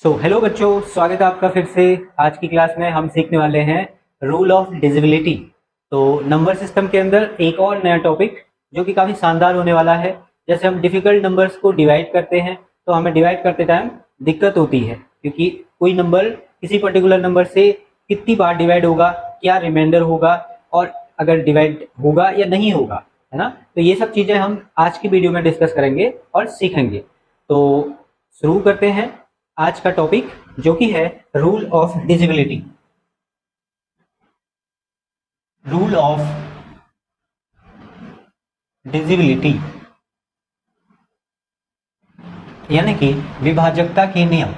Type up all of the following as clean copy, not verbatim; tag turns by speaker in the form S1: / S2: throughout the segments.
S1: Hello बच्चों, स्वागत है आपका फिर से। आज की क्लास में हम सीखने वाले हैं रूल ऑफ डिविजिबिलिटी। तो नंबर सिस्टम के अंदर एक और नया टॉपिक जो कि काफ़ी शानदार होने वाला है। जैसे हम डिफ़िकल्ट नंबर्स को डिवाइड करते हैं तो हमें डिवाइड करते टाइम दिक्कत होती है, क्योंकि कोई नंबर किसी पर्टिकुलर नंबर से कितनी बार डिवाइड होगा, क्या रिमाइंडर होगा, और अगर डिवाइड होगा या नहीं होगा, है ना। तो ये सब चीज़ें हम आज की वीडियो में डिस्कस करेंगे और सीखेंगे। तो शुरू करते हैं आज का टॉपिक, जो कि है rule of divisibility. Rule of divisibility यानी कि विभाजकता के नियम।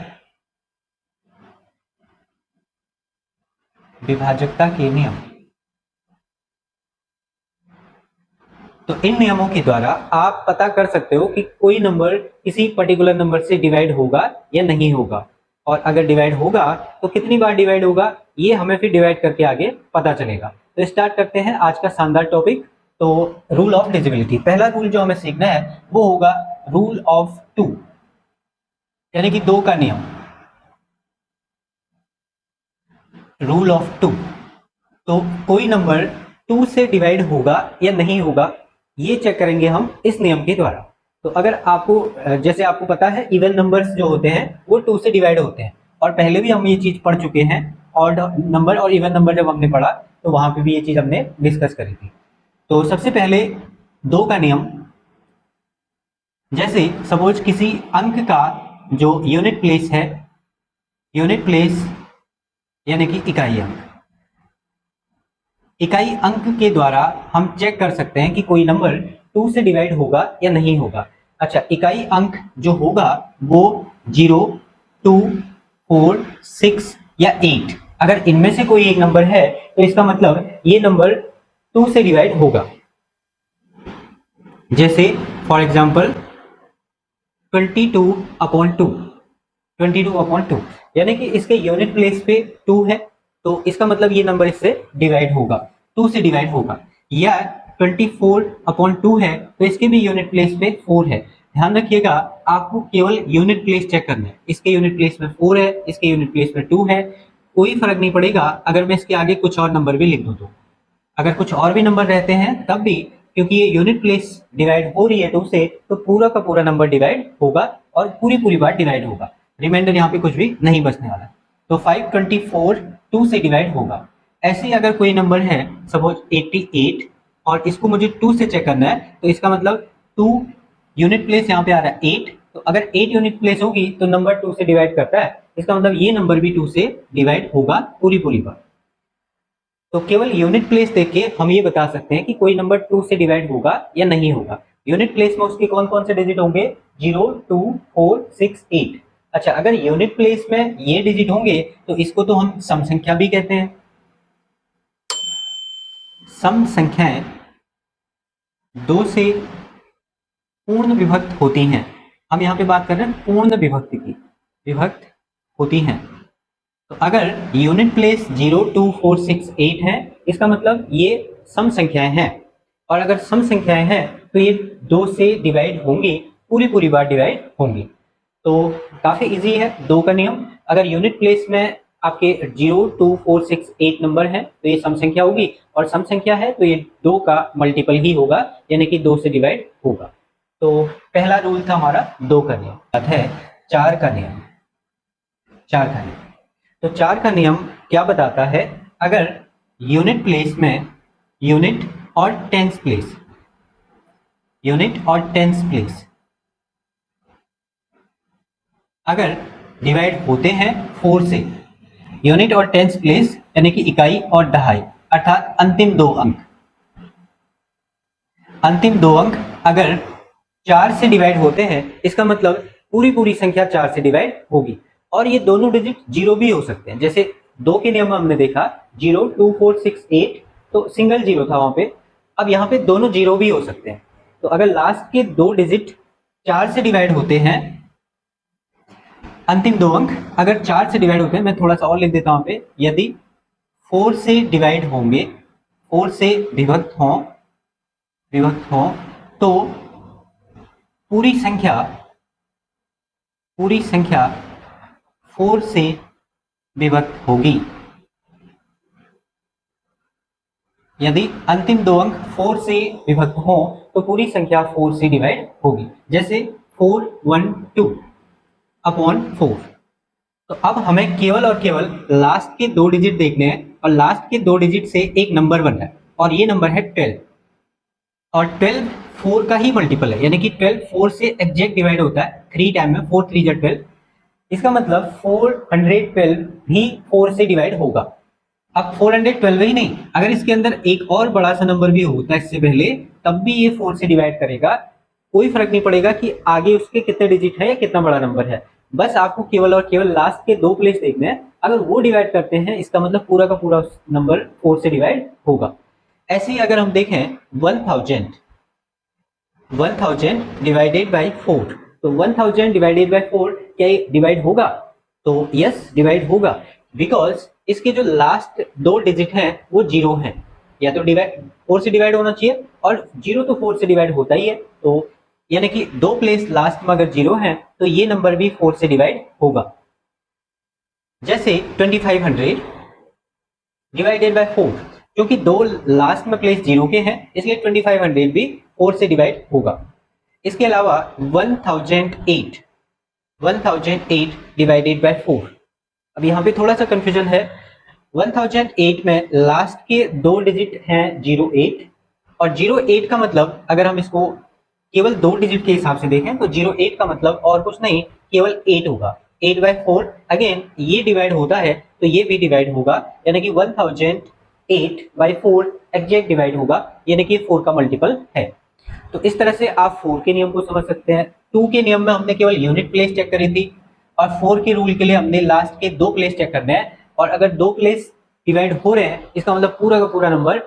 S1: विभाजकता के नियम। तो इन नियमों के द्वारा आप पता कर सकते हो कि कोई नंबर किसी पर्टिकुलर नंबर से डिवाइड होगा या नहीं होगा, और अगर डिवाइड होगा तो कितनी बार डिवाइड होगा, ये हमें फिर डिवाइड करके आगे पता चलेगा। तो स्टार्ट करते हैं आज का शानदार टॉपिक। तो रूल ऑफ डिविजिबिलिटी, पहला रूल जो हमें सीखना है वो होगा रूल ऑफ टू, यानी कि दो का नियम। रूल ऑफ टू, तो कोई नंबर टू से डिवाइड होगा या नहीं होगा, ये चेक करेंगे हम इस नियम के द्वारा। तो अगर आपको जैसे आपको पता है इवन नंबर्स जो होते हैं वो टू से डिवाइड होते हैं, और पहले भी हम ये चीज पढ़ चुके हैं। ऑड नंबर और इवन नंबर जब हमने पढ़ा तो वहां पे भी ये चीज हमने डिस्कस करी थी। तो सबसे पहले दो का नियम, जैसे सपोज किसी अंक का जो यूनिट प्लेस है, यूनिट प्लेस यानी कि इकाई अंक, इकाई अंक के द्वारा हम चेक कर सकते हैं कि कोई नंबर टू से डिवाइड होगा या नहीं होगा। अच्छा, इकाई अंक जो होगा वो 0, 2, 4, 6 या 8, अगर इनमें से कोई एक नंबर है तो इसका मतलब ये नंबर टू से डिवाइड होगा। जैसे फॉर एग्जाम्पल 22/2, 22/2, यानी कि इसके यूनिट प्लेस पे 2 है, तो इसका मतलब ये नंबर इससे डिवाइड होगा, 2 से डिवाइड होगा। या 24/2 है तो इसके भी यूनिट प्लेस पे 4 है। ध्यान रखिएगा, आपको केवल यूनिट प्लेस चेक करना है। इसके यूनिट प्लेस में 4 है, इसके यूनिट प्लेस में 2 है, कोई फर्क नहीं पड़ेगा अगर मैं इसके आगे कुछ और नंबर भी लिख दूं तो। अगर कुछ और भी नंबर रहते हैं तब भी, क्योंकि ये यूनिट प्लेस डिवाइड हो रही है 2 से, तो पूरा का पूरा नंबर डिवाइड होगा और पूरी पूरी बार डिवाइड होगा। रिमाइंडर यहाँ पे कुछ भी नहीं बचने वाला। तो 524 2 से डिवाइड होगा। ऐसे ही अगर कोई नंबर है सपोज 88 और इसको मुझे 2 से चेक करना है, तो इसका मतलब 2 यूनिट प्लेस यहाँ पे आ रहा है 8, तो अगर 8 यूनिट प्लेस होगी तो नंबर 2 से डिवाइड करता है, इसका मतलब ये नंबर भी 2 से डिवाइड होगा पूरी पूरी बार। तो केवल यूनिट प्लेस देख के हम ये बता सकते हैं कि कोई नंबर 2 से डिवाइड होगा या नहीं होगा। यूनिट प्लेस में उसके कौन कौन से डिजिट होंगे? 0, 2, 4, 6, 8। अच्छा, अगर यूनिट प्लेस में ये डिजिट होंगे तो इसको तो हम सम संख्या भी कहते हैं। सम संख्याएं 2 से पूर्ण विभक्त होती हैं। हम यहाँ पे बात कर रहे हैं पूर्ण विभक्ति की, विभक्त होती हैं। तो अगर यूनिट प्लेस 0, 2, 4, 6, 8 है, इसका मतलब ये सम संख्याएं हैं, और अगर सम संख्याएं हैं तो ये 2 से डिवाइड होंगी, पूरी पूरी बार डिवाइड होंगी। तो काफी इजी है दो का नियम। अगर यूनिट प्लेस में आपके 0, 2, 4, 6, 8 नंबर है तो ये सम संख्या होगी, और सम संख्या है तो ये 2 का मल्टीपल ही होगा, यानी कि 2 से डिवाइड होगा। तो पहला रूल था हमारा दो का नियम। बात है चार का नियम। चार का नियम, तो चार का नियम क्या बताता है? अगर यूनिट प्लेस में यूनिट और टेंस प्लेस, यूनिट और टेंस प्लेस अगर डिवाइड होते हैं 4 से, यूनिट और टेंस प्लेस यानी कि इकाई और दहाई, अर्थात अंतिम दो अंक, अंतिम दो अंक अगर 4 से डिवाइड होते हैं, इसका मतलब पूरी पूरी संख्या 4 से डिवाइड होगी। और ये दोनों डिजिट 0 भी हो सकते हैं। जैसे दो के नियम में हमने देखा 0, 2, 4, 6, 8, तो सिंगल 0 था वहां पे। अब यहाँ पे दोनों 0 भी हो सकते हैं। तो अगर लास्ट के दो डिजिट 4 से डिवाइड होते हैं, अंतिम दो अंक अगर 4 से डिवाइड होते हैं, मैं थोड़ा सा और लिख देता हूं पे, यदि 4 से डिवाइड होंगे, 4 से विभक्त हो, तो पूरी संख्या 4 से विभक्त होगी। यदि अंतिम दो अंक 4 से विभक्त हो तो पूरी संख्या 4 से डिवाइड होगी, जैसे 412 अपॉन 4। तो अब हमें केवल और केवल लास्ट के दो डिजिट देखने हैं, और लास्ट के दो डिजिट से एक नंबर बन रहा है, और ये नंबर है 12, और 12 4 का ही मल्टीपल है, यानी कि 12 4 से एग्जैक्ट डिवाइड होता है 3 टाइम में, 4 3 12। इसका मतलब 412 भी 4 से डिवाइड होगा। अब 412 ही नहीं, अगर इसके अंदर एक और बड़ा सा नंबर भी होता है इससे पहले, तब भी ये 4 से डिवाइड करेगा, कोई फर्क नहीं पड़ेगा कि आगे उसके कितने डिजिट है या कितना बड़ा नंबर है। बस आपको केवल और केवल लास्ट के दो प्लेस देखने हैं, अगर वो डिवाइड करते हैं इसका मतलब पूरा का पूरा नंबर 4 से डिवाइड होगा। ऐसे ही अगर हम देखें 1000 डिवाइडेड बाई 4, तो 1000 डिवाइडेड बाई 4 क्या ये डिवाइड होगा? तो यस, डिवाइड होगा, बिकॉज इसके जो लास्ट दो डिजिट हैं वो जीरो हैं, या तो डिवाइड 4 से डिवाइड होना चाहिए, और जीरो तो 4 से डिवाइड होता ही है, तो यानी कि दो प्लेस लास्ट में अगर जीरो है तो ये नंबर भी 4 से डिवाइड होगा। जैसे 2500 डिवाइडेड बाय 4, क्योंकि दो लास्ट में प्लेस जीरो के हैं इसलिए 2500 भी 4 से डिवाइड होगा। इसके अलावा 1008 डिवाइडेड बाय 4। अब यहाँ पे थोड़ा सा कंफ्यूजन है, 1008 में लास्ट के दो डिजिट हैं 08, और 08 का मतलब अगर हम इसको केवल दो डिजिट के हिसाब से देखें तो 08 का मतलब और कुछ नहीं, केवल 8 होगा। 8 बाय 4 अगेन ये डिवाइड होता है तो ये भी डिवाइड होगा, यानी कि 1008 बाय 4 एग्जैक्ट डिवाइड होगा, यानी कि 4 का मल्टीपल है। तो इस तरह से आप 4 के नियम को समझ सकते हैं। 2 के नियम में हमने केवल यूनिट प्लेस चेक करी थी, और 4 के रूल के लिए हमने लास्ट के दो प्लेस चेक करने हैं, और अगर दो प्लेस डिवाइड हो रहे हैं इसका मतलब पूरा का पूरा नंबर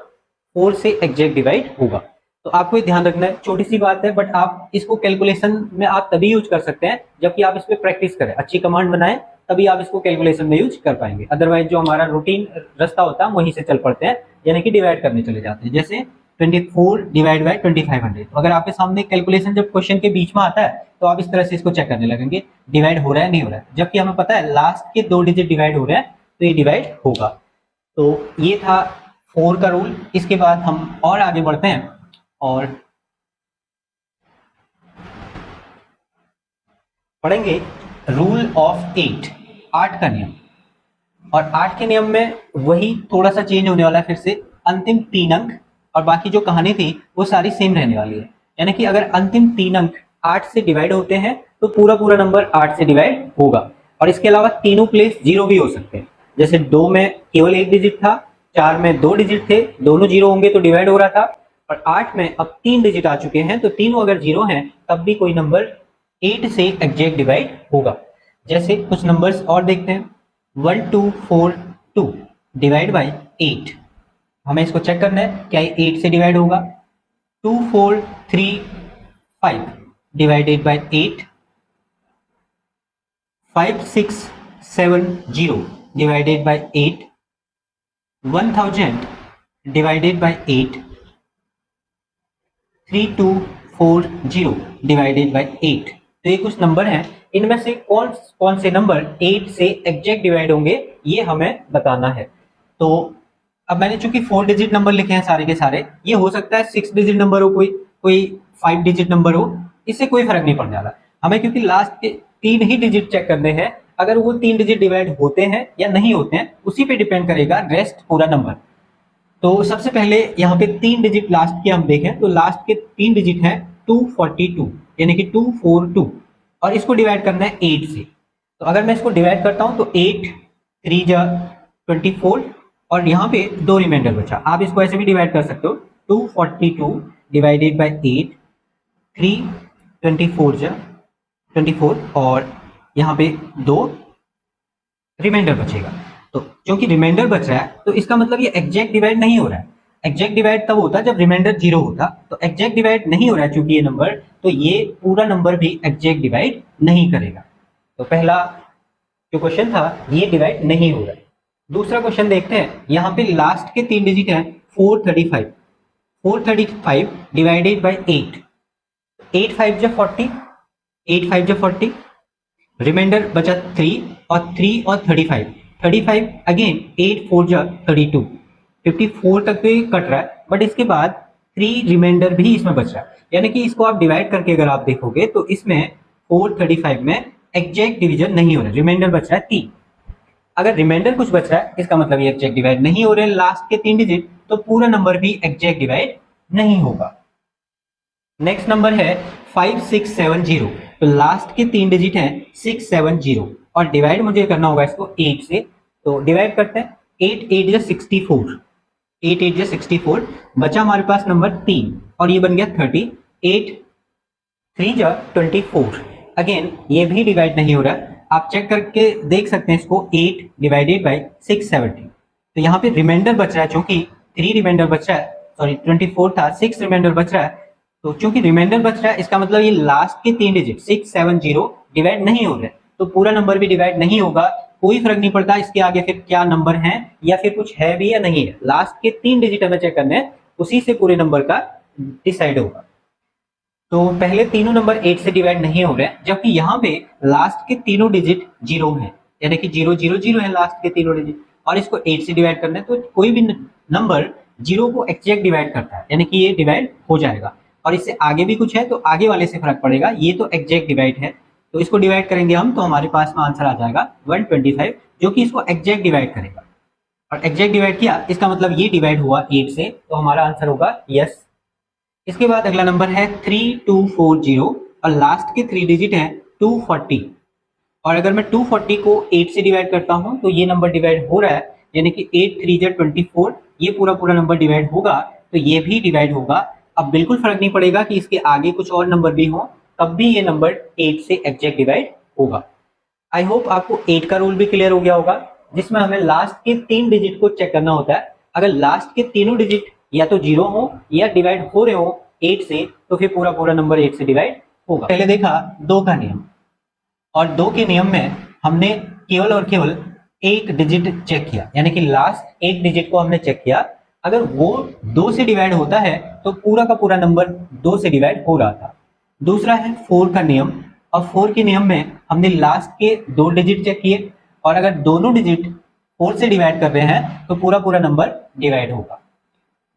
S1: 4 से एग्जैक्ट डिवाइड होगा। तो आपको ये ध्यान रखना है, छोटी सी बात है, बट आप इसको कैलकुलेशन में आप तभी यूज कर सकते हैं जबकि आप इस पर प्रैक्टिस करें, अच्छी कमांड बनाएं, तभी आप इसको कैलकुलेशन में यूज कर पाएंगे। अदरवाइज जो हमारा रूटीन रास्ता होता है वहीं से चल पड़ते हैं, यानी कि डिवाइड करने चले जाते हैं। जैसे 24 डिवाइड बाय 2500, तो अगर आपके सामने कैलकुलेशन जब क्वेश्चन के बीच में आता है तो आप इस तरह से इसको चेक करने लगेंगे, डिवाइड हो रहा है नहीं हो रहा है, जबकि हमें पता है लास्ट के दो डिजिट डिवाइड हो रहे हैं तो ये डिवाइड होगा। तो ये था 4 का रूल। इसके बाद हम और आगे बढ़ते हैं और पढ़ेंगे रूल ऑफ 8, 8 का नियम। और 8 के नियम में वही थोड़ा सा चेंज होने वाला है, फिर से अंतिम 3 अंक और बाकी जो कहानी थी वो सारी सेम रहने वाली है। यानी कि अगर अंतिम 3 अंक 8 से डिवाइड होते हैं तो पूरा पूरा नंबर 8 से डिवाइड होगा, और इसके अलावा तीनों प्लेस जीरो भी हो सकते हैं। जैसे 2 में केवल एक डिजिट था, 4 में दो डिजिट थे, दोनों जीरो होंगे तो डिवाइड हो रहा था, और 8 में अब 3 डिजिट आ चुके हैं तो तीनों अगर जीरो हैं तब भी कोई नंबर 8 से एग्जैक्ट डिवाइड होगा। जैसे कुछ नंबर्स और देखते हैं, 1242 डिवाइड बाई 8, हमें इसको चेक करना है क्या ये 8 से डिवाइड होगा। 2435 divided by 8, 5670 divided by 8, 1000 divided by 8, 3240 divided by 8। तो ये कुछ नंबर हैं, इनमें से कौन कौन से नंबर 8 से एग्जैक्ट डिवाइड होंगे ये हमें बताना है। तो अब मैंने चूंकि 4 डिजिट नंबर लिखे हैं सारे के सारे, ये हो सकता है 6 डिजिट नंबर हो, कोई 5 डिजिट नंबर हो, इससे कोई फर्क नहीं पड़ने वाला हमें, क्योंकि लास्ट के 3 ही डिजिट चेक करने हैं। अगर वो 3 डिजिट डिवाइड होते हैं या नहीं होते हैं उसी पे डिपेंड करेगा रेस्ट पूरा नंबर। तो सबसे पहले यहाँ पे 3 डिजिट लास्ट के हम देखें तो लास्ट के 3 डिजिट हैं 242, यानी कि 242, और इसको डिवाइड करना है 8 से। तो अगर मैं इसको डिवाइड करता हूं तो 8 3 जा 24, और यहाँ पे दो रिमाइंडर बचा। आप इसको ऐसे भी डिवाइड कर सकते हो, 242 डिवाइडेड बाई 8, 3 24 जा 24, और यहाँ पे दो रिमाइंडर बचेगा। तो क्योंकि रिमाइंडर बच रहा है तो इसका मतलब ये एग्जैक्ट डिवाइड नहीं हो रहा है। एग्जैक्ट डिवाइड तब होता जब रिमाइंडर जीरो होता, तो एग्जैक्ट डिवाइड नहीं हो रहा है चूंकि ये नंबर, तो ये पूरा नंबर भी एग्जैक्ट डिवाइड नहीं करेगा। तो पहला जो क्वेश्चन था ये डिवाइड नहीं हो रहा है। दूसरा क्वेश्चन देखते हैं, यहाँ पे लास्ट के 3 डिजिट हैं 435, 435 डिवाइडेड बाई 8, 8 5 जा 40, 8 5 जा 40, रिमाइंडर बचा 3 और 3 और 35, 35 अगेन 8 4 जा 32, 54 तक तो ये कट रहा है, बट इसके बाद 3 रिमाइंडर भी इसमें बच रहा है, यानी कि इसको आप डिवाइड करके अगर आप देखोगे तो इसमें 435 में एग्जैक्ट डिवीजन नहीं हो रहा है, रिमाइंडर बच रहा है 3। अगर रिमाइंडर कुछ बच रहा है इसका मतलब ये एग्जैक्ट डिवाइड नहीं हो रहे लास्ट के 3 डिजिट, तो पूरा नंबर भी एग्जैक्ट डिवाइड नहीं होगा। नेक्स्ट नंबर है 5670, तो लास्ट के 3 डिजिट हैं 670 और डिवाइड मुझे करना होगा इसको 8 से, तो डिवाइड करते हैं 8 8 जा 64, 8 8 जा 64, बचा हमारे पास नंबर 3 और ये बन गया 30, 8 3 जा 24, अगेन ये भी डिवाइड नहीं हो रहा, आप चेक करके देख सकते हैं इसको 8 डिवाइडेड बाई 670, तो यहाँ पे रिमाइंडर बच रहा है, चूंकि 3 रिमाइंडर बच रहा है, सॉरी 24 था, 6 रिमाइंडर बच रहा है, तो चूंकि रिमाइंडर बच रहा है इसका मतलब ये लास्ट के 3 डिजिट 670 डिवाइड नहीं हो रहे, तो पूरा नंबर भी डिवाइड नहीं होगा, कोई फर्क नहीं पड़ता इसके आगे फिर क्या नंबर है या फिर कुछ है भी या नहीं है, लास्ट के 3 डिजिट हमें चेक करने हैं, उसी से पूरे नंबर का डिसाइड होगा। तो पहले तीनों नंबर 8 से डिवाइड नहीं हो रहे हैं, जबकि यहाँ पे लास्ट के तीनों डिजिट 0 है, यानी कि 0 0 0 है लास्ट के तीनों डिजिट, और इसको 8 से डिवाइड करना है, तो कोई भी नंबर 0 को एग्जैक्ट डिवाइड करता है, यानी कि ये डिवाइड हो जाएगा, और इससे आगे भी कुछ है तो आगे वाले से फर्क पड़ेगा, ये तो एग्जैक्ट डिवाइड है, तो इसको डिवाइड करेंगे हम, तो हमारे पास में आंसर आ जाएगा 125, जो कि इसको एग्जैक्ट डिवाइड करेगा, और एग्जैक्ट डिवाइड किया इसका मतलब ये डिवाइड हुआ 8 से, तो हमारा आंसर होगा यस। इसके बाद अगला नंबर है 3240 और लास्ट के 3 डिजिट है 240, और अगर मैं 240 को 8 से डिवाइड करता हूं तो ये नंबर डिवाइड हो रहा है, यानी कि 8 3 जा 24, ये पूरा नंबर डिवाइड होगा, तो ये भी डिवाइड होगा। अब बिल्कुल फर्क नहीं पड़ेगा कि इसके आगे कुछ और नंबर भी हो, तब भी ये नंबर 8 से एग्जैक्ट डिवाइड होगा। आई होप आपको 8 का रूल भी क्लियर हो गया होगा, जिसमें हमें लास्ट के 3 डिजिट को चेक करना होता है, अगर लास्ट के तीनों डिजिट या तो 0 हो या डिवाइड हो रहे हो 8 से, तो फिर पूरा नंबर 8 से डिवाइड होगा। पहले देखा 2 का नियम, और 2 के नियम में हमने केवल और केवल एक डिजिट चेक किया, यानी कि लास्ट एक डिजिट को हमने चेक किया, अगर वो 2 से डिवाइड होता है तो पूरा का पूरा नंबर 2 से डिवाइड हो रहा था। दूसरा है 4 का नियम, और 4 के नियम में हमने लास्ट के 2 डिजिट चेक किए, और अगर दोनों डिजिट 4 से डिवाइड कर रहे हैं तो पूरा नंबर डिवाइड होगा।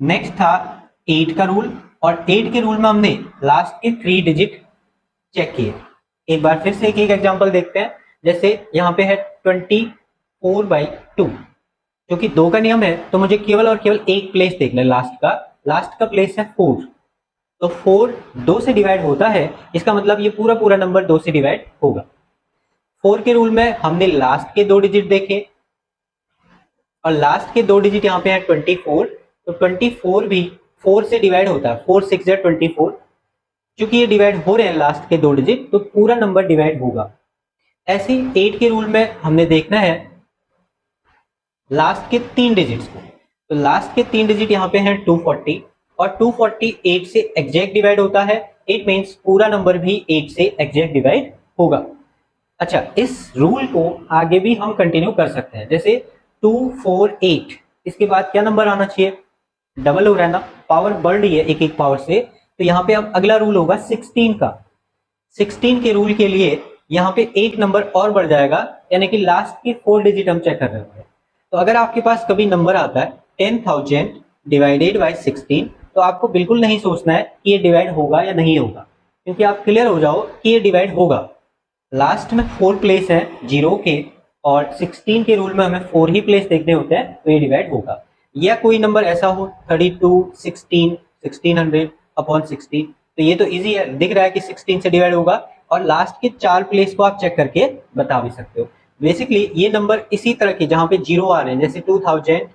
S1: नेक्स्ट था 8 का रूल, और 8 के रूल में हमने लास्ट के 3 डिजिट चेक किए। एक बार फिर से एक एग्जांपल देखते हैं, जैसे यहाँ पे है 24/2, जो कि 2 का नियम है, तो मुझे केवल और केवल एक प्लेस देखना है लास्ट का प्लेस है 4, तो 4 2 से डिवाइड होता है, इसका मतलब ये पूरा नंबर 2 से डिवाइड होगा। 4 के रूल में हमने लास्ट के 2 डिजिट देखे, और लास्ट के 2 डिजिट यहाँ पे है 24, तो 24 भी 4 से डिवाइड होता है, 4 6 जा 24, चूंकि ये डिवाइड हो रहे हैं लास्ट के 2 डिजिट, तो पूरा नंबर डिवाइड होगा। ऐसे ही 8 के रूल में हमने देखना है लास्ट के 3 डिजिट्स को, तो लास्ट के 3 डिजिट यहाँ पे हैं 240, और 240 8 से एग्जैक्ट डिवाइड होता है, इट मीन्स पूरा नंबर भी 8 से एग्जैक्ट डिवाइड होगा। अच्छा, इस रूल को आगे भी हम कंटिन्यू कर सकते हैं, जैसे 248, इसके बाद क्या नंबर आना चाहिए, डबल हो रहा है ना, पावर बढ़ रही है एक पावर से, तो यहाँ पे अब अगला रूल होगा 16 का। 16 के रूल के लिए यहाँ पे एक नंबर और बढ़ जाएगा, यानी कि लास्ट के 4 डिजिट हम चेक कर रहे हैं। तो अगर आपके पास कभी नंबर आता है 10,000 डिवाइडेड बाय 16, तो आपको बिल्कुल नहीं सोचना है कि ये डिवाइड होगा या नहीं होगा, क्योंकि आप क्लियर हो जाओ कि ये डिवाइड होगा। लास्ट में 4 प्लेस है 0 के, और 16 के रूल में हमें 4 ही प्लेस देखने होते हैं, तो ये डिवाइड होगा। या कोई नंबर ऐसा हो 32 16 1600 अपॉन 16, तो ये तो इजी है, दिख रहा है कि 16 से डिवाइड होगा, और लास्ट के 4 प्लेस को आप चेक करके बता भी सकते हो। बेसिकली ये नंबर इसी तरह के जहां पे 0 आ रहे हैं, जैसे 2000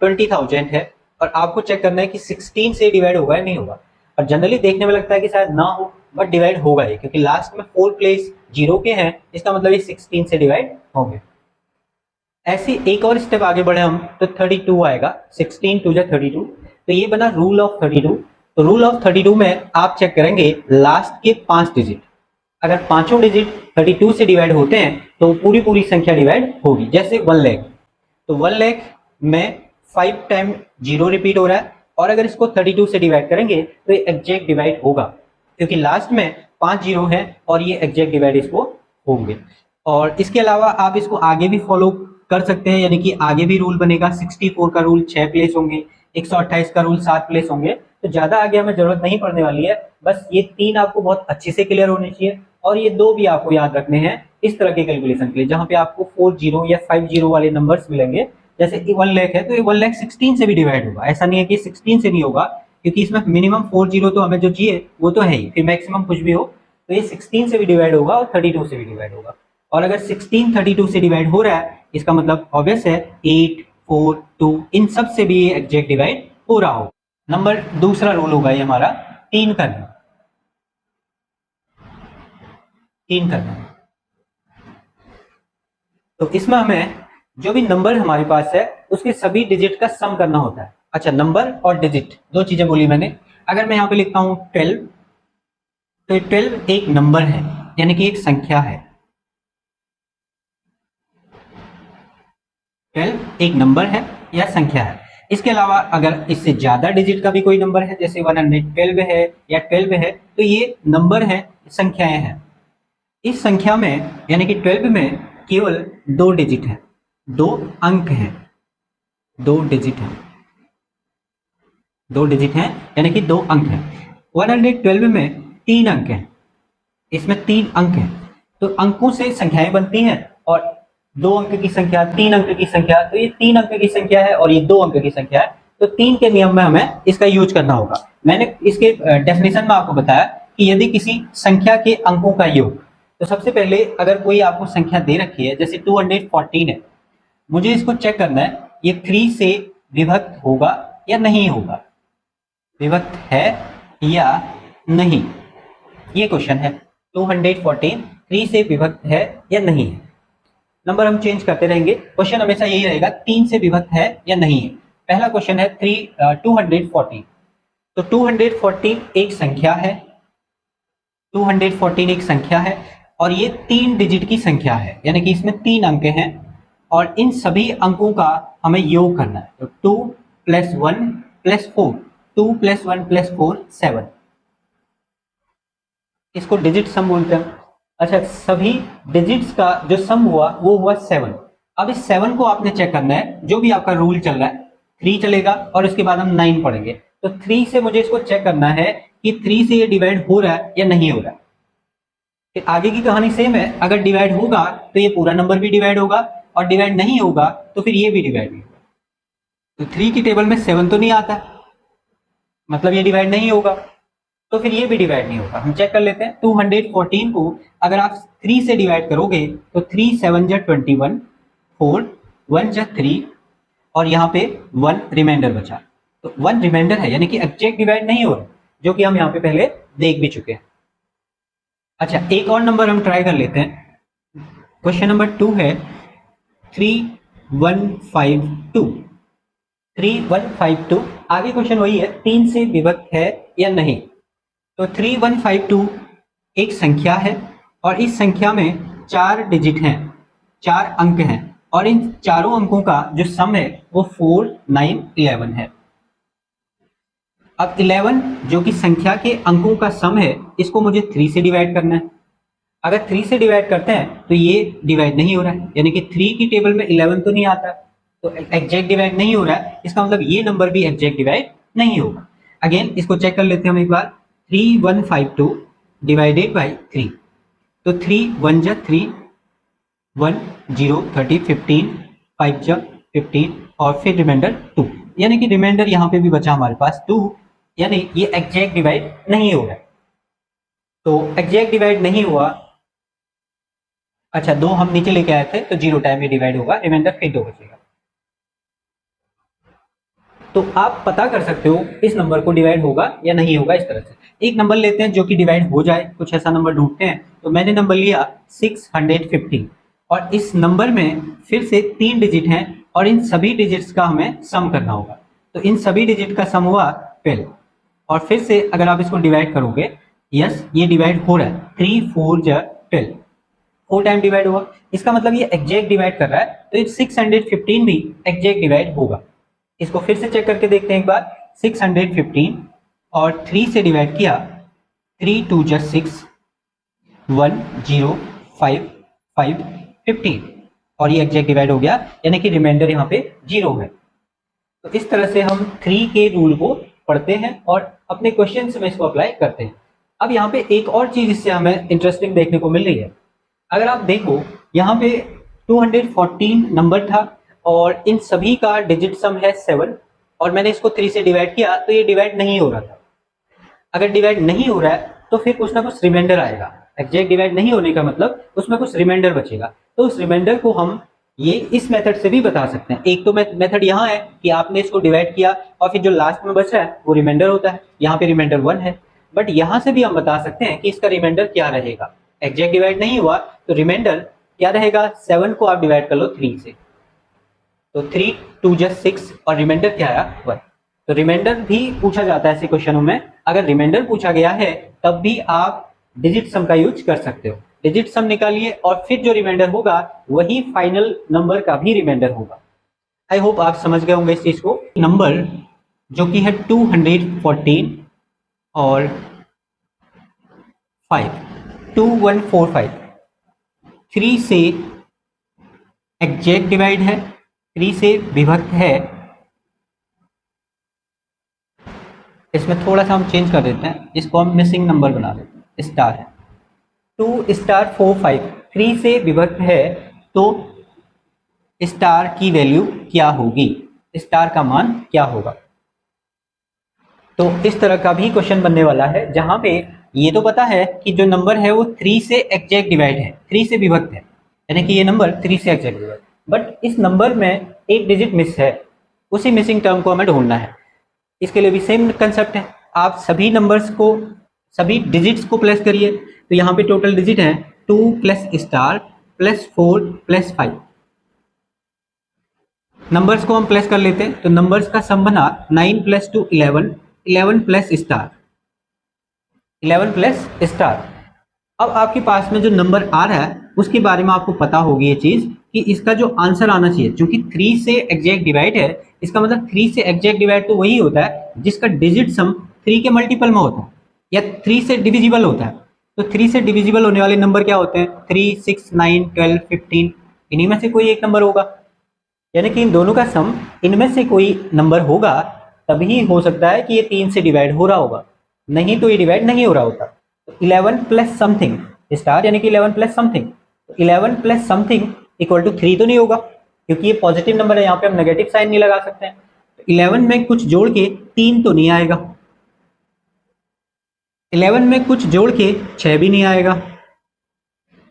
S1: 20,000 है, और आपको चेक करना है कि 16 से डिवाइड होगा या नहीं होगा, और जनरली देखने में लगता है कि शायद ना हो, बट डिवाइड होगा ही, क्योंकि लास्ट में 4 प्लेस 0 के हैं, इसका मतलब ये 16 से डिवाइड होंगे। ऐसे एक और स्टेप आगे बढ़े हम, तो 32 आएगा, 16 2 जा 32, तो ये बना रूल ऑफ 32। तो रूल ऑफ 32 में आप चेक करेंगे लास्ट के 5 डिजिट, अगर पांचों डिजिट 32 से डिवाइड होते हैं तो पूरी संख्या डिवाइड होगी। जैसे 1 लाख, तो 1 लाख में 5 टाइम 0 रिपीट हो रहा है, और अगर इसको 32 से डिवाइड करेंगे तो ये एग्जैक्ट डिवाइड होगा, क्योंकि लास्ट में 5 0 है और ये एग्जैक्ट डिवाइड इसको होंगे। और इसके अलावा आप इसको आगे भी फॉलो कर सकते हैं, यानी कि आगे भी रूल बनेगा। 64 का रूल 6 प्लेस होंगे, 128 का रूल 7 प्लेस होंगे, तो ज्यादा आगे हमें जरूरत नहीं पड़ने वाली है। बस ये 3 आपको बहुत अच्छे से क्लियर होने चाहिए, और ये 2 भी आपको याद रखने हैं इस तरह के कैलकुलेशन के लिए, जहां पे आपको 40 या 50 वाले नंबर्स मिलेंगे। जैसे 1 लाख है तो ये 1 लाख 16 से भी डिवाइड होगा, ऐसा नहीं है कि 16 से नहीं होगा, क्योंकि इसमें मिनिमम 40 तो हमें जो चाहिए वो तो है ही, फिर मैक्सिमम कुछ भी हो, तो ये 16 से भी डिवाइड होगा और 32 से भी डिवाइड होगा। और अगर 16 32 से डिवाइड हो रहा है, इसका मतलब ऑब्वियस है 8 4 2 इन सब से भी ये एग्जैक्ट डिवाइड हो रहा हो। नंबर दूसरा रूल होगा ये हमारा 3 करना। 3 करना, तो इसमें हमें जो भी नंबर हमारे पास है उसके सभी डिजिट का सम करना होता है। अच्छा, नंबर और डिजिट दो चीजें बोली मैंने। अगर मैं यहाँ पे लिखता हूं 12, तो 12 एक नंबर है, यानी कि एक संख्या है। 12 एक नंबर है या संख्या है। इसके अलावा अगर इससे ज्यादा डिजिट का भी कोई नंबर है, जैसे 112 है या 12 है, तो ये नंबर है, संख्याएं हैं। इस संख्या में यानी कि 12 में केवल 2 डिजिट है, 2 अंक हैं, 2 डिजिट हैं, 2 डिजिट हैं, यानी कि 2 अंक हैं। 112 में 3 अंक हैं, इसमें 3 अंक हैं, तो अंकों से संख्याएं बनती हैं, और 2 अंक की संख्या, 3 अंक की संख्या, तो ये 3 अंक की संख्या है और ये 2 अंक की संख्या है, तो 3 के नियम में हमें इसका यूज करना होगा। मैंने इसके डेफिनेशन में आपको बताया कि यदि किसी संख्या के अंकों का योग, तो सबसे पहले अगर कोई आपको संख्या दे रखी है, जैसे 214 है, मुझे इसको चेक करना है ये 3 से विभक्त होगा या नहीं होगा, विभक्त है या नहीं, ये क्वेश्चन है। 214 3 से विभक्त है या नहीं है। नंबर हम चेंज करते रहेंगे, क्वेश्चन हमेशा यही रहेगा 3 से विभक्त है या नहीं है। पहला क्वेश्चन है 214, तो 214 एक संख्या है, 214 एक संख्या है, और ये 3 डिजिट की संख्या है, यानी कि इसमें 3 अंक हैं, और इन सभी अंकों का हमें योग करना है। तो 2 + 1 + 4, 2 + 1 + 4 7, इसको डिजिट सम बोलते हैं। अच्छा, सभी डिजिट्स का जो सम हुआ वो हुआ 7। अब इस 7 को आपने चेक करना है, जो भी आपका रूल चल रहा है, 3 चलेगा और उसके बाद हम 9 पढ़ेंगे। तो 3 से मुझे इसको चेक करना है कि 3 से ये डिवाइड हो रहा है या नहीं हो रहा है। फिर आगे की कहानी सेम है, अगर डिवाइड होगा तो ये पूरा नंबर भी डिवाइड होगा, और डिवाइड नहीं होगा तो फिर ये भी डिवाइड नहीं होगा। तो 3 की टेबल में 7 तो नहीं आता, मतलब ये डिवाइड नहीं होगा, तो फिर ये भी डिवाइड नहीं होगा। हम चेक कर लेते हैं। 214 को अगर आप 3 से डिवाइड करोगे तो 3 7 जा 21, 4 1 जा 3, और यहाँ पे 1 रिमाइंडर बचा, तो 1 रिमाइंडर है, यानी कि एग्जैक्ट डिवाइड नहीं हो रहा, जो कि हम यहाँ पे पहले देख भी चुके हैं। अच्छा, एक और नंबर हम ट्राई कर लेते हैं। क्वेश्चन नंबर 2 है 3152, 3152। आगे क्वेश्चन वही है, 3 से विभक्त है या नहीं। तो 3152 एक संख्या है, और इस संख्या में 4 डिजिट हैं, 4 अंक हैं, और इन चारों अंकों का जो सम है वो 4 9 11 है। अब 11 जो कि संख्या के अंकों का सम है, इसको मुझे 3 से डिवाइड करना है। अगर 3 से डिवाइड करते हैं तो ये डिवाइड नहीं हो रहा है, यानी कि 3 की टेबल में 11 तो नहीं आता, तो एग्जैक्ट डिवाइड नहीं हो रहा है, इसका मतलब ये नंबर भी एग्जैक्ट डिवाइड नहीं होगा। अगेन इसको चेक कर लेते हैं हम एक बार। 3152 डिवाइडेड बाई 3, तो 3 1 जा 3, 1 0 30 15, 5 जा 15, और फिर रिमाइंडर 2, यानी कि रिमाइंडर यहाँ पे भी बचा हमारे पास 2, यानी ये एग्जैक्ट डिवाइड नहीं हो रहा है। तो एग्जैक्ट डिवाइड नहीं हुआ। अच्छा, 2 हम नीचे लेके आए थे, तो 0 टाइम में डिवाइड होगा, रिमाइंडर फिर 2 बचेगा। तो आप पता कर सकते हो इस नंबर को डिवाइड होगा या नहीं होगा इस तरह से। एक नंबर लेते हैं जो कि डिवाइड हो जाए, कुछ ऐसा नंबर ढूंढते हैं। तो मैंने नंबर लिया 650, और इस नंबर में फिर से 3 डिजिट हैं, और इन सभी डिजिट्स का हमें सम करना होगा। तो इन सभी डिजिट का सम हुआ 12, और फिर से अगर आप इसको डिवाइड करोगे, यस ये डिवाइड हो रहा है, 3 4 जा 12, 4 टाइम डिवाइड हुआ, इसका मतलब ये एग्जैक्ट डिवाइड कर रहा है, तो 615 भी एग्जैक्ट डिवाइड होगा। इसको फिर से चेक करके देखते हैं एक बार। 615 और 3 से डिवाइड किया, 3 2 जा 6, 1 0 5 5 15 और ये एग्जैक्ट डिवाइड हो गया, यानी कि रिमाइंडर यहाँ पे 0 है। तो इस तरह से हम 3 के रूल को पढ़ते हैं और अपने क्वेश्चन में इसको अप्लाई करते हैं। अब यहाँ पे एक और चीज इससे हमें इंटरेस्टिंग देखने को मिल रही है। अगर आप देखो यहाँ पे 214 नंबर था और इन सभी का डिजिट सम है 7 और मैंने इसको 3 से डिवाइड किया तो ये डिवाइड नहीं हो रहा था। अगर डिवाइड नहीं हो रहा है तो फिर कुछ ना कुछ रिमाइंडर आएगा। एग्जैक्ट डिवाइड नहीं होने का मतलब उसमें कुछ रिमाइंडर बचेगा। तो उस रिमाइंडर को हम ये इस मेथड से भी बता सकते हैं। एक तो मेथड यहाँ है कि आपने इसको डिवाइड किया और फिर जो लास्ट में बच रहा है वो रिमाइंडर होता है, यहाँ पे रिमाइंडर 1 है। बट यहाँ से भी हम बता सकते हैं कि इसका रिमाइंडर क्या रहेगा। एग्जैक्ट डिवाइड नहीं हुआ तो रिमाइंडर क्या रहेगा, 7 को आप डिवाइड कर लो 3 से, तो 3 2 6 और रिमाइंडर क्या आया 1। तो रिमाइंडर भी पूछा जाता है ऐसे क्वेश्चनों में। अगर रिमाइंडर पूछा गया है तब भी आप डिजिट सम का यूज कर सकते हो। डिजिट सम निकालिए और फिर जो रिमाइंडर होगा वही फाइनल नंबर का भी रिमाइंडर होगा। आई होप आप समझ गए होंगे इस चीज को। नंबर जो कि है 214 और 5 2145 3 से एग्जैक्ट डिवाइड है, 3 से विभक्त है। इसमें थोड़ा सा हम चेंज कर देते हैं, इसको हम मिसिंग नंबर बना देते हैं, स्टार है। 2 स्टार 4 5 3 से विभक्त है तो स्टार की वैल्यू क्या होगी, स्टार का मान क्या होगा। तो इस तरह का भी क्वेश्चन बनने वाला है जहां पे ये तो पता है कि जो नंबर है वो 3 से एग्जैक्ट डिवाइड है, 3 से विभक्त है, यानी कि ये नंबर 3 से एग्जैक्ट डिवाइड। बट इस नंबर में एक डिजिट मिस है, उसी मिसिंग टर्म को हमें ढूंढना है। इसके लिए भी सेम कंसेप्ट है। आप सभी नंबर्स को, सभी डिजिट्स को प्लस करिए। तो यहाँ पे टोटल डिजिट है 2 plus star plus 4 plus 5। Numbers को हम प्लस कर लेते हैं तो नंबर्स का सम बना 9 plus 2 11, 11 plus star, 11 plus star. अब आपके पास में जो नंबर आ रहा है उसके बारे में आपको पता होगी ये चीज कि इसका जो आंसर आना चाहिए, क्योंकि 3 से एग्जैक्ट डिवाइड है, इसका मतलब 3 से एग्जैक्ट डिवाइड तो वही होता है जिसका डिजिट सम 3 के मल्टीपल में होता है या 3 से डिविजिबल होता है। तो 3 से डिविजिबल होने वाले नंबर क्या होते हैं, 3 6 9 12 15, इन्हीं में से कोई एक नंबर होगा। यानी कि इन दोनों का सम इनमें से कोई नंबर होगा, तभी हो सकता है कि ये 3 से डिवाइड हो रहा होगा, नहीं तो ये डिवाइड नहीं हो रहा होता। तो 11 प्लस समथिंग स्टार, यानी कि 11 plus something, 11 plus something equal to 3 तो नहीं होगा, क्योंकि ये पॉजिटिव नंबर है, यहाँ पे हम नेगेटिव साइन नहीं लगा सकते हैं। तो 11 में कुछ जोड़ के 3 तो नहीं आएगा, 11 में कुछ जोड़ के 6 भी नहीं आएगा,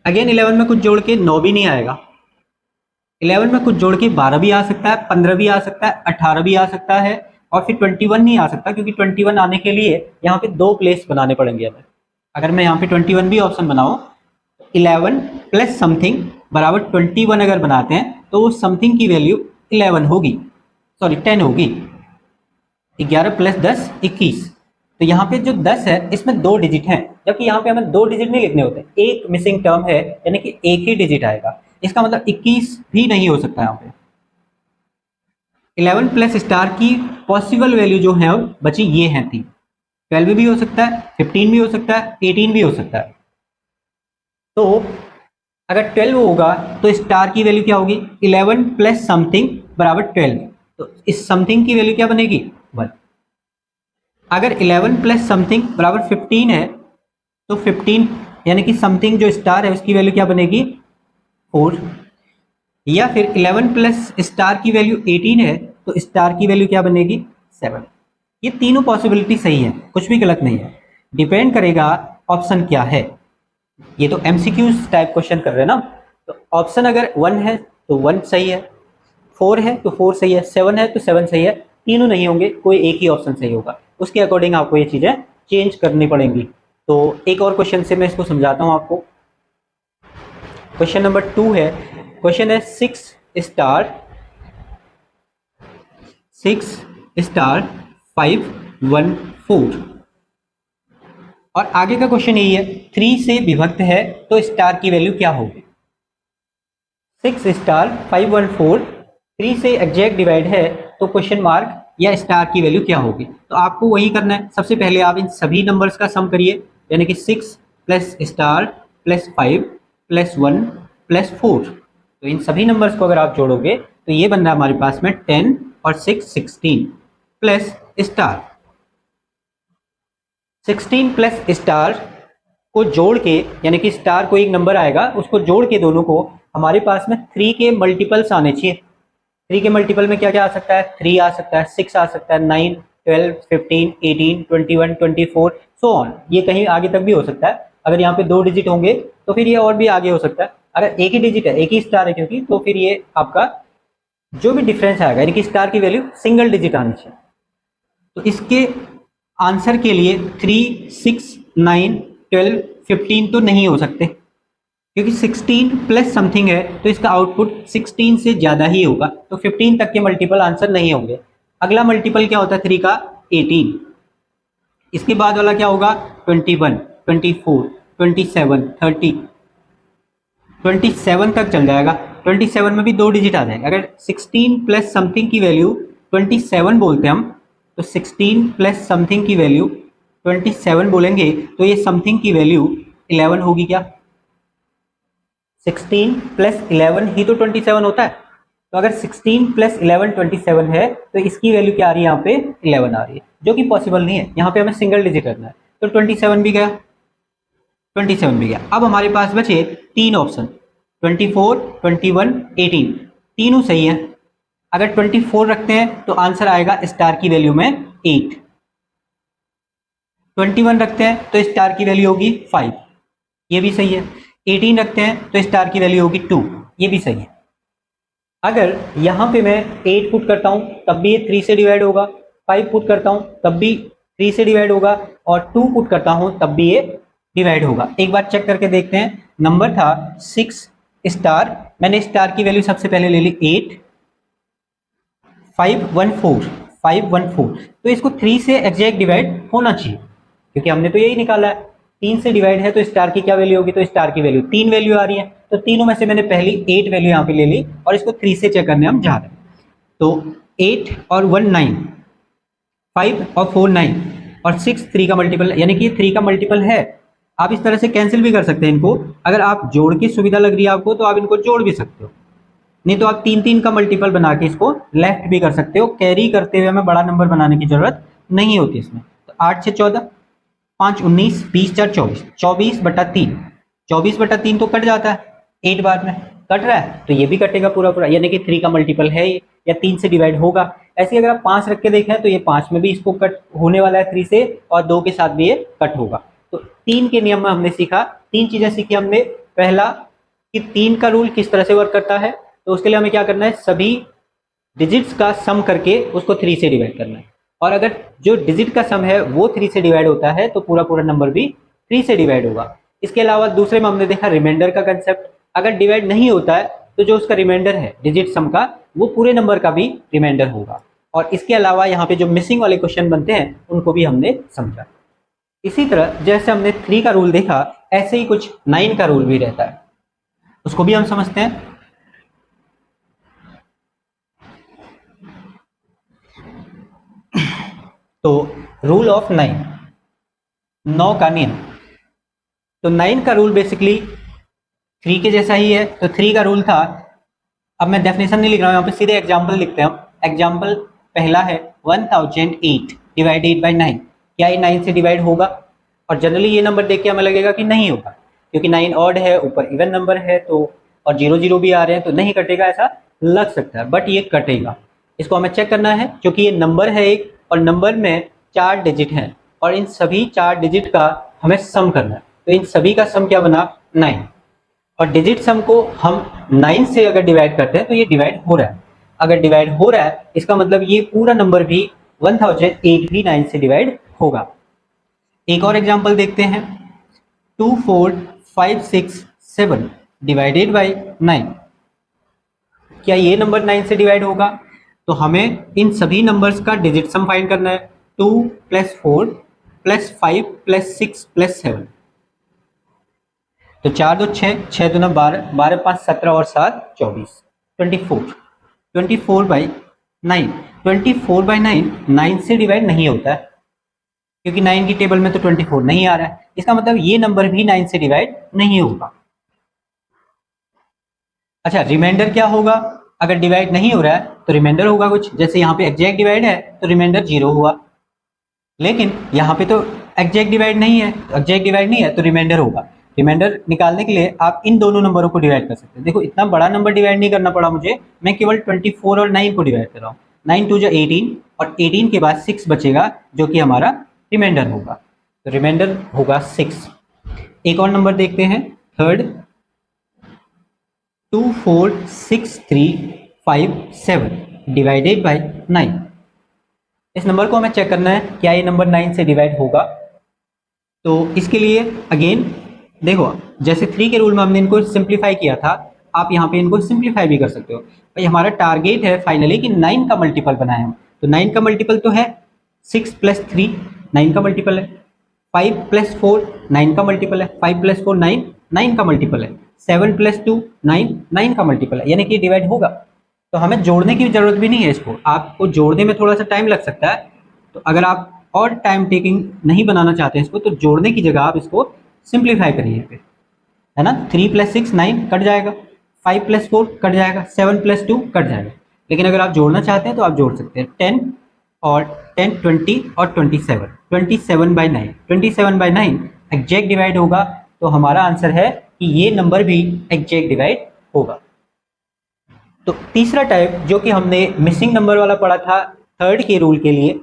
S1: अगेन 11 में कुछ जोड़ के 9 भी नहीं आएगा, 11 में कुछ जोड़ के 12 भी आ सकता है, 15 भी आ सकता है, 18 भी आ सकता है और फिर 21 नहीं आ सकता, क्योंकि 21 आने के लिए यहाँ पे 2 प्लेस बनाने पड़ेंगे हमें। अगर मैं यहाँ पे 21 भी ऑप्शन बनाऊं, 11 प्लस समथिंग बराबर 21 अगर बनाते हैं तो वो समथिंग की वैल्यू 11 होगी, सॉरी 10 होगी। 11 प्लस 10 21। तो यहाँ पे जो 10 है इसमें 2 डिजिट हैं, जबकि यहाँ पे हमें 2 डिजिट नहीं लिखने होते, एक मिसिंग टर्म है, यानी कि एक ही डिजिट आएगा। इसका मतलब 21 भी नहीं हो सकता। यहाँ पे 11 प्लस स्टार की पॉसिबल वैल्यू जो है बची ये है 3, 12 भी हो सकता है, 15 भी हो सकता है, 18 भी हो सकता है। तो अगर 12 होगा तो स्टार की वैल्यू क्या होगी, 11 प्लस समथिंग बराबर 12, तो इस समथिंग की वैल्यू क्या बनेगी 1। अगर 11 प्लस समथिंग बराबर 15 है तो 15 यानी कि समथिंग जो स्टार है उसकी वैल्यू क्या बनेगी 4, या फिर 11 प्लस स्टार की वैल्यू 18 है तो स्टार की वैल्यू क्या बनेगी 7। ये तीनों पॉसिबिलिटी सही है, कुछ भी गलत नहीं है, डिपेंड करेगा ऑप्शन क्या है। ये तो एमसीक्यू टाइप क्वेश्चन कर रहे हैं ना, तो ऑप्शन अगर 1 है तो 1 सही है, 4 है तो 4 सही है, 7 है तो 7 सही है, तीनों नहीं होंगे, कोई एक ही ऑप्शन सही होगा। उसके अकॉर्डिंग आपको ये चीजें चेंज करनी पड़ेंगी। तो एक और क्वेश्चन से मैं इसको समझाता हूँ आपको। क्वेश्चन नंबर 2 है, क्वेश्चन है 6 स्टार 5 1 4, और आगे का क्वेश्चन यही है 3 से विभक्त है तो स्टार की वैल्यू क्या होगी। 6 स्टार 5 1 4 3 से एग्जैक्ट डिवाइड है तो क्वेश्चन मार्क या स्टार की वैल्यू क्या होगी। तो आपको वही करना है, सबसे पहले आप इन सभी नंबर्स का सम करिए, यानी कि 6 plus star plus 5 plus 1 plus 4। तो इन सभी नंबर्स को अगर आप जोड़ोगे तो ये बन रहा है हमारे पास में 10 और 6 16 प्लस स्टार। 16 प्लस स्टार को जोड़ के, यानी कि स्टार को एक नंबर आएगा, उसको जोड़ के दोनों को हमारे पास में 3 के मल्टीपल्स आने चाहिए। 3 के मल्टीपल में क्या क्या आ सकता है? 3 आ सकता है, 6 आ सकता है, 9 12 15 18 21 24 सो ऑन। ये कहीं आगे तक भी हो सकता है। अगर यहाँ पे 2 डिजिट होंगे तो फिर ये और भी आगे हो सकता है। अगर एक ही डिजिट है, एक ही स्टार है क्योंकि, तो फिर ये आपका जो भी डिफरेंस आएगा, यानी कि स्टार की वैल्यू सिंगल डिजिट आनी चाहिए। तो इसके आंसर के लिए 3 6 9 12 15 तो नहीं हो सकते, क्योंकि 16 प्लस समथिंग है तो इसका आउटपुट 16 से ज्यादा ही होगा। तो 15 तक के मल्टीपल आंसर नहीं होंगे। अगला मल्टीपल क्या होता है 3 का? 18। इसके बाद वाला क्या होगा? 21 24 27 30 27 तक चल जाएगा। 27 में भी 2 डिजिट आ जाएंगे। अगर 16 प्लस समथिंग की वैल्यू 27 बोलते हैं हम, तो 16 प्लस समथिंग की वैल्यू 27 बोलेंगे तो ये समथिंग की वैल्यू 11 होगी क्या? 16 प्लस 11 ही तो 27 होता है। तो अगर 16 प्लस 11 27 है तो इसकी वैल्यू क्या आ रही है? यहाँ पे 11 आ रही है, जो कि पॉसिबल नहीं है। यहाँ पे हमें सिंगल डिजिट करना है। तो 27 भी गया, 27 भी गया। अब हमारे पास बचे 3 ऑप्शन, 24 21 18। तीनों सही है। अगर 24 रखते हैं तो आंसर आएगा स्टार की वैल्यू में 8। 21 रखते हैं तो स्टार की वैल्यू होगी 5, ये भी सही है। 18 रखते हैं तो स्टार की वैल्यू होगी 2, ये भी सही है। अगर यहाँ पे मैं 8 पुट करता हूँ तब भी ये 3 से डिवाइड होगा, 5 पुट करता हूँ तब भी 3 से डिवाइड होगा, और 2 पुट करता हूँ तब भी ये डिवाइड होगा। एक बार चेक करके देखते हैं। नंबर था 6 स्टार, मैंने स्टार की वैल्यू सबसे पहले ले ली 8 514, तो इसको 3 से एग्जैक्ट डिवाइड होना चाहिए, क्योंकि हमने तो यही निकाला है। 3 से डिवाइड है तो स्टार की क्या वैल्यू होगी? तो स्टार की वैल्यू 3 वैल्यू आ रही है। तो तीनों में से मैंने पहली 8 वैल्यू यहाँ पे ले ली और इसको 3 से चेक करने हम जा रहे हैं। तो 8 और 1 9, 5 और 4 9, और 6 3 का मल्टीपल, यानी कि 3 का मल्टीपल है। आप इस तरह से कैंसिल भी कर सकते हैं इनको। अगर आप जोड़ की सुविधा लग रही है आपको तो आप इनको जोड़ भी सकते हो, नहीं तो आप 3 3 का मल्टीपल बना के इसको लेफ्ट भी कर सकते हो। कैरी करते हुए हमें बड़ा नंबर बनाने की जरूरत नहीं होती इसमें। तो 8 से 14, 5 19, 20 4 24, 24/3, 24/3 तो कट जाता है 8 बार में, कट रहा है तो ये भी कटेगा पूरा पूरा, यानी कि 3 का मल्टीपल है ये, या 3 से डिवाइड होगा। ऐसे अगर आप 5 रख के देखें तो ये 5 में भी इसको कट होने वाला है 3 से, और 2 के साथ भी ये कट होगा। तो 3 के नियम में हमने सीखा, 3 चीजें सीखी हमने। पहला कि 3 का रूल किस तरह से वर्क करता है, तो उसके लिए हमें क्या करना है? सभी डिजिट्स का सम करके उसको 3 से डिवाइड करना है, और अगर जो डिजिट का सम है वो 3 से डिवाइड होता है तो पूरा पूरा नंबर भी 3 से डिवाइड होगा। इसके अलावा दूसरे में हमने देखा रिमाइंडर का कंसेप्ट। अगर डिवाइड नहीं होता है तो जो उसका रिमाइंडर है डिजिट सम का, वो पूरे नंबर का भी रिमाइंडर होगा। और इसके अलावा यहाँ पे जो मिसिंग वाले क्वेश्चन बनते हैं उनको भी हमने समझा। इसी तरह जैसे हमने 3 का रूल देखा, ऐसे ही कुछ 9 का रूल भी रहता है, उसको भी हम समझते हैं। तो रूल ऑफ 9 का नियम। तो 9 का रूल बेसिकली 3 के जैसा ही है। तो 3 का रूल था, अब मैं डेफिनेशन नहीं लिख रहा हूँ, यहाँ पे सीधे एग्जाम्पल लिखते हैं हम। एग्जाम्पल पहला है 1008 डिवाइडेड बाई 9। क्या ये 9 से डिवाइड होगा? और जनरली ये नंबर देख के हमें लगेगा कि नहीं होगा, क्योंकि 9 ऑड है, ऊपर इवन नंबर है, तो और 0 0 भी आ रहे हैं तो नहीं कटेगा ऐसा लग सकता है, बट ये कटेगा। इसको हमें चेक करना है, क्योंकि ये नंबर है एक, और नंबर में 4 डिजिट हैं, और इन सभी 4 डिजिट का हमें सम करना है। तो इन सभी का सम क्या बना? 9। और डिजिट सम को हम 9 से अगर डिवाइड करते हैं तो ये डिवाइड हो रहा है। अगर डिवाइड हो रहा है इसका मतलब ये पूरा नंबर भी 1008 भी 9 से डिवाइड होगा। एक और एग्जांपल देखते हैं, 24567 डिवाइडेड बाई 9। क्या ये नंबर 9 से डिवाइड होगा? तो हमें इन सभी नंबर्स का डिजिट सम फाइंड करना है। 2 + 4 + 5 + 6 + 7। तो 4 2 6, 6 2 12, 12 5 17 और 7 24, 24। 24/9, 24/9 9 से डिवाइड नहीं होता है, क्योंकि 9 की टेबल में तो 24 नहीं आ रहा है। इसका मतलब ये नंबर भी 9 से डिवाइड नहीं होगा। अच्छा, रिमाइंडर क्या होगा? अगर डिवाइड नहीं हो रहा है तो रिमाइंडर होगा कुछ, जैसे यहाँ पे एग्जैक्ट डिवाइड है तो रिमाइंडर 0 हुआ, लेकिन यहाँ पे तो एग्जैक्ट डिवाइड नहीं है, एग्जैक्ट डिवाइड नहीं है तो रिमाइंडर होगा। रिमाइंडर निकालने के लिए आप इन दोनों नंबरों को डिवाइड कर सकते हैं। देखो इतना बड़ा नंबर डिवाइड नहीं करना पड़ा मुझे, मैं केवल 24 और 9 को डिवाइड कर रहा हूँ। 9 2 18 और 18 के बाद 6 बचेगा जो कि हमारा रिमाइंडर होगा, तो रिमाइंडर होगा 6। एक और नंबर देखते हैं, थर्ड, 24637 डिवाइडेड बाई 9। इस नंबर को हमें चेक करना है क्या ये नंबर 9 से डिवाइड होगा। तो इसके लिए अगेन देखो, जैसे 3 के रूल में हमने इनको सिंप्लीफाई किया था, आप यहाँ पे इनको सिंप्लीफाई भी कर सकते हो। भाई हमारा टारगेट है फाइनली कि 9 का मल्टीपल बनाए हम, तो 9 का मल्टीपल तो है 6 + 3 9 का मल्टीपल है, 5 + 4 9 का मल्टीपल है, 5 + 4 9 9 का मल्टीपल है, 7 + 2 9 9 का मल्टीपल है, यानी कि डिवाइड होगा। तो हमें जोड़ने की जरूरत भी नहीं है इसको, आपको जोड़ने में थोड़ा सा टाइम लग सकता है, तो अगर आप और टाइम टेकिंग नहीं बनाना चाहते हैं इसको, तो जोड़ने की जगह आप इसको सिंप्लीफाई करिए फिर, है ना। 3 + 6 9 कट जाएगा, 5 + 4 कट जाएगा, 7 + 2 कट जाएगा। लेकिन अगर आप जोड़ना चाहते हैं तो आप जोड़ सकते हैं 10 और 10 20 और 27 27/9 27/9 एग्जैक्ट डिवाइड होगा, तो हमारा आंसर है कि ये नंबर भी एग्जैक्ट डिवाइड होगा। तो तीसरा टाइप जो कि हमने मिसिंग नंबर वाला पढ़ा था थर्ड के रूल के लिए,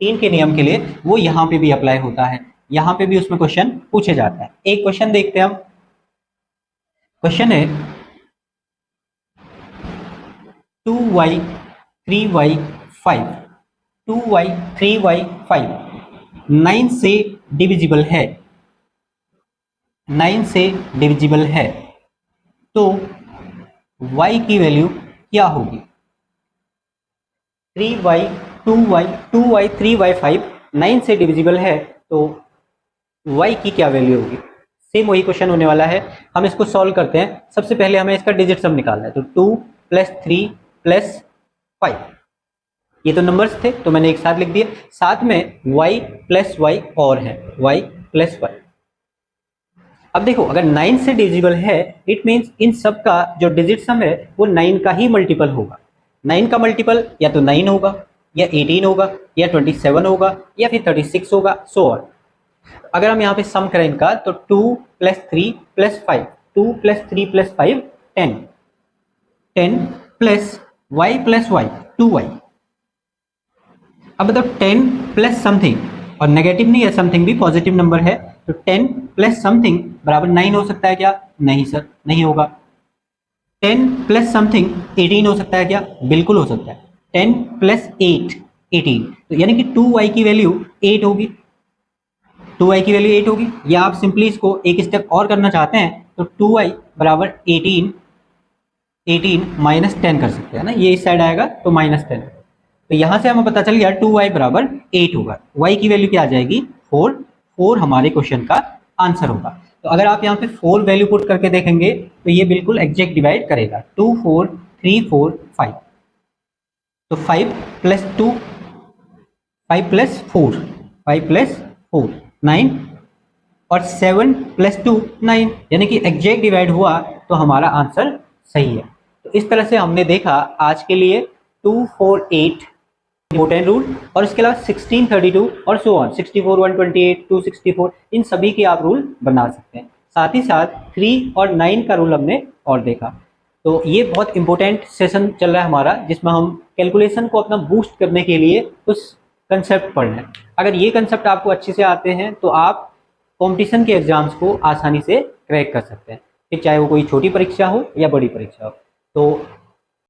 S1: 3 के नियम के लिए, वो यहाँ पे भी अप्लाई होता है, यहाँ पे भी उसमें क्वेश्चन पूछे जाता है। एक क्वेश्चन देखते हैं हम। क्वेश्चन है 2y 3y 5 2y 3y 5 9 से डिविजिबल है, 9 से डिविजिबल है, तो y की वैल्यू क्या होगी? 3y 2y 2y 3y 5 9 से डिविजिबल है, तो y की क्या वैल्यू होगी? सेम वही क्वेश्चन होने वाला है। हम इसको सॉल्व करते हैं। सबसे पहले हमें इसका डिजिट सम निकालना है, तो 2 + 3 + 5, ये तो नंबर्स थे तो मैंने एक साथ लिख दिया, साथ में y + y और है, y + y। अब देखो अगर 9 से डिविजिबल है, इट मीन्स इन सब का जो डिजिट सम है वो 9 का ही मल्टीपल होगा। 9 का मल्टीपल या तो 9 होगा, या 18 होगा, या 27 होगा, या फिर 36 होगा, सो ऑन। अगर हम यहाँ पे सम करें इनका, तो 2 + 3 + 5 2 + 3 + 5 10 10 + y + y 2y। अब मतलब 10 + समथिंग, और नेगेटिव नहीं है, समथिंग भी पॉजिटिव नंबर है, तो 10 + समथिंग बराबर 9 हो सकता है क्या? नहीं सर, नहीं होगा। 10 + समथिंग 18 हो सकता है क्या? बिल्कुल हो सकता है। 10 + 8 18, तो यानी कि 2y की वैल्यू 8 होगी, 2y की वैल्यू 8 होगी। या आप सिंपली इसको एक स्टेप और करना चाहते हैं तो 2y बराबर 18 -10 कर सकते हैं ना, ये इस साइड आएगा तो -10, तो यहां से हमें पता चल गया 2y बराबर 8 होगा। y की वैल्यू क्या आ जाएगी? 4 4 हमारे क्वेश्चन का आंसर होगा। तो अगर आप यहाँ पे 4 वैल्यू पुट करके देखेंगे तो ये बिल्कुल एग्जैक्ट डिवाइड करेगा, 2 4 3 4 5, तो 5 + 2 5 + 4 5 + 4 9 और 7 + 2 9, यानी कि एग्जैक्ट डिवाइड हुआ, तो हमारा आंसर सही है। तो इस तरह से हमने देखा आज के लिए 2 4 8 इम्पोर्टेंट रूल, और इसके अलावा 16 32 और सो ऑन 64 128 264, इन सभी के आप रूल बना सकते हैं। साथ ही साथ 3 और 9 का रूल हमने और देखा। तो ये बहुत इंपॉर्टेंट सेशन चल रहा है हमारा, जिसमें हम कैलकुलेशन को अपना बूस्ट करने के लिए कुछ कंसेप्ट पढ़ रहे हैं। अगर ये कंसेप्ट आपको अच्छे से आते हैं तो आप कंपटीशन के एग्जाम्स को आसानी से क्रैक कर सकते हैं, फिर चाहे वो कोई छोटी परीक्षा हो या बड़ी परीक्षा हो। तो